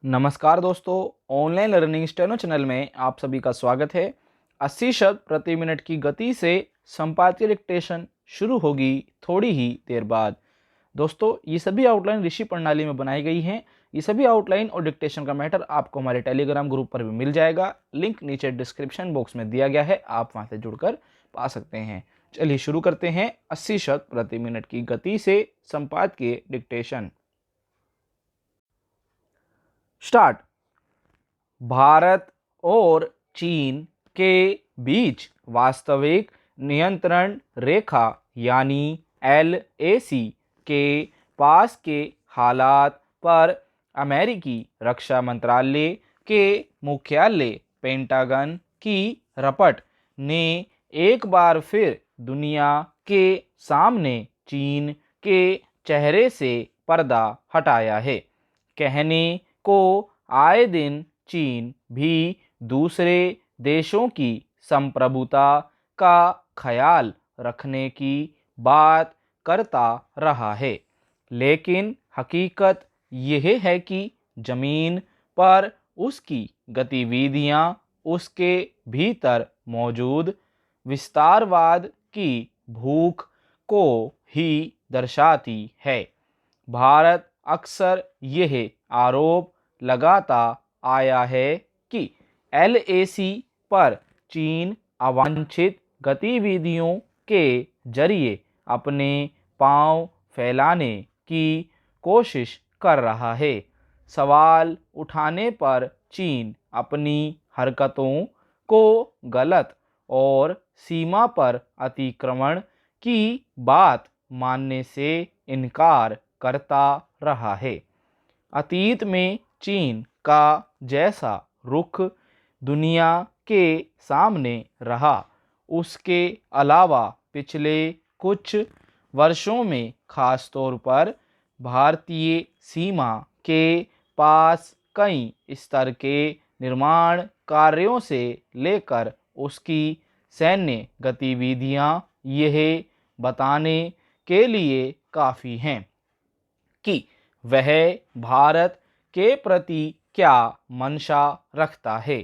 नमस्कार दोस्तों, online learning steno channel में आप सभी का स्वागत है। 80 शब्द प्रति मिनट की गति से संपादकीय डिक्टेशन शुरू होगी थोड़ी ही देर बाद। दोस्तों, ये सभी आउटलाइन ऋषि प्रणाली में बनाई गई हैं। ये सभी आउटलाइन और डिक्टेशन का मैटर आपको हमारे टेलीग्राम ग्रुप पर भी मिल जाएगा। लिंक नीचे डिस्क्रिप्शन बॉक्स में दिया गया है, आप वहां से जुड़कर पा सकते हैं। चलिए शुरू करते हैं 80 शब्द प्रति मिनट की गति से संपादकीय डिक्टेशन। स्टार्ट। भारत और चीन के बीच वास्तविक नियंत्रण रेखा यानी LAC के पास के हालात पर अमेरिकी रक्षा मंत्रालय के मुख्यालय पेंटागन की रपट ने एक बार फिर दुनिया के सामने चीन के चेहरे से पर्दा हटाया है। कहने को आए दिन चीन भी दूसरे देशों की संप्रभुता का ख्याल रखने की बात करता रहा है, लेकिन हकीकत यह है कि जमीन पर उसकी गतिविधियां उसके भीतर मौजूद विस्तारवाद की भूख को ही दर्शाती है। भारत अक्सर यह आरोप लगाता आया है कि LAC पर चीन अवांछित गतिविधियों के जरिए अपने पांव फैलाने की कोशिश कर रहा है। सवाल उठाने पर चीन अपनी हरकतों को गलत और सीमा पर अतिक्रमण की बात मानने से इनकार करता रहा है। अतीत में चीन का जैसा रुख दुनिया के सामने रहा, उसके अलावा पिछले कुछ वर्षों में खास तौर पर भारतीय सीमा के पास कई स्तर के निर्माण कार्यों से लेकर उसकी सैन्य गतिविधियां यह बताने के लिए काफ़ी हैं कि वह भारत के प्रति क्या मंशा रखता है।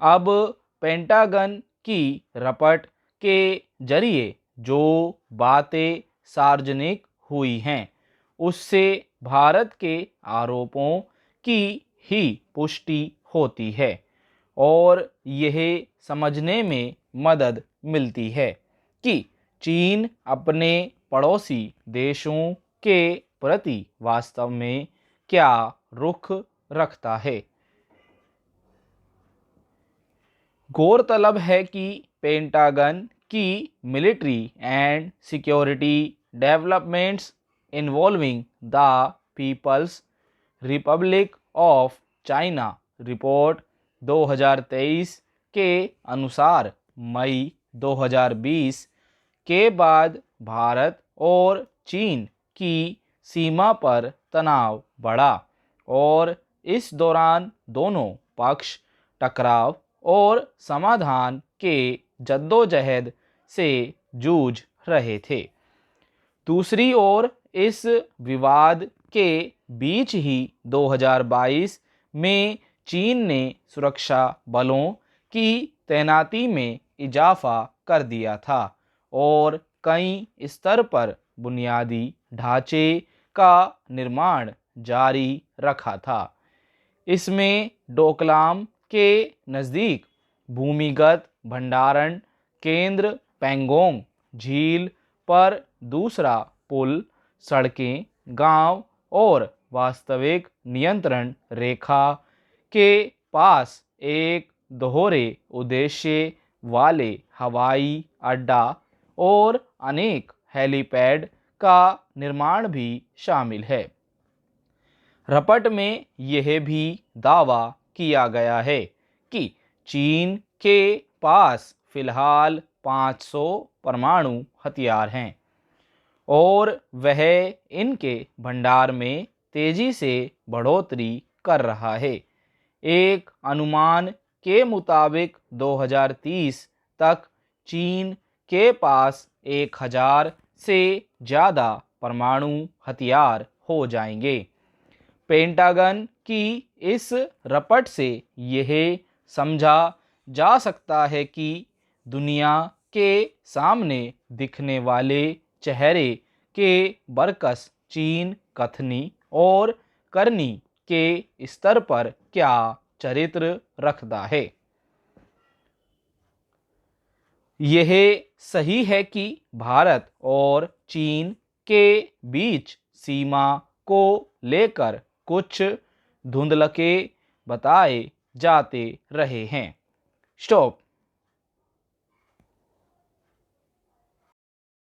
अब पेंटागन की रपट के जरिए जो बातें सार्वजनिक हुई हैं, उससे भारत के आरोपों की ही पुष्टि होती है और यह समझने में मदद मिलती है कि चीन अपने पड़ोसी देशों के प्रति वास्तव में क्या रुख रखता है। गौरतलब है कि पेंटागन की military and security developments involving the People's Republic of China report 2023 के अनुसार मई 2020 के बाद भारत और चीन की सीमा पर तनाव बढ़ा और इस दौरान दोनों पक्ष टकराव और समाधान के जद्दोजहद से जूझ रहे थे। दूसरी ओर इस विवाद के बीच ही 2022 में चीन ने सुरक्षा बलों की तैनाती में इजाफा कर दिया था और कई स्तर पर बुनियादी ढांचे का निर्माण जारी रखा था। इसमें डोकलाम के नज़दीक भूमिगत भंडारण केंद्र, पेंगोंग झील पर दूसरा पुल, सड़कें, गांव और वास्तविक नियंत्रण रेखा के पास एक दोहरे उद्देश्य वाले हवाई अड्डा और अनेक हेलीपैड का निर्माण भी शामिल है। रपट में यह भी दावा किया गया है कि चीन के पास फिलहाल 500 परमाणु हथियार हैं और वह इनके भंडार में तेजी से बढ़ोतरी कर रहा है। एक अनुमान के मुताबिक 2030 तक चीन के पास 1000 से ज़्यादा परमाणु हथियार हो जाएंगे। पेंटागन की इस रपट से यह समझा जा सकता है कि दुनिया के सामने दिखने वाले चेहरे के बरकस चीन कथनी और करनी के स्तर पर क्या चरित्र रखता है। यह सही है कि भारत और चीन के बीच सीमा को लेकर कुछ धुंधलके बताए जाते रहे हैं। स्टॉप।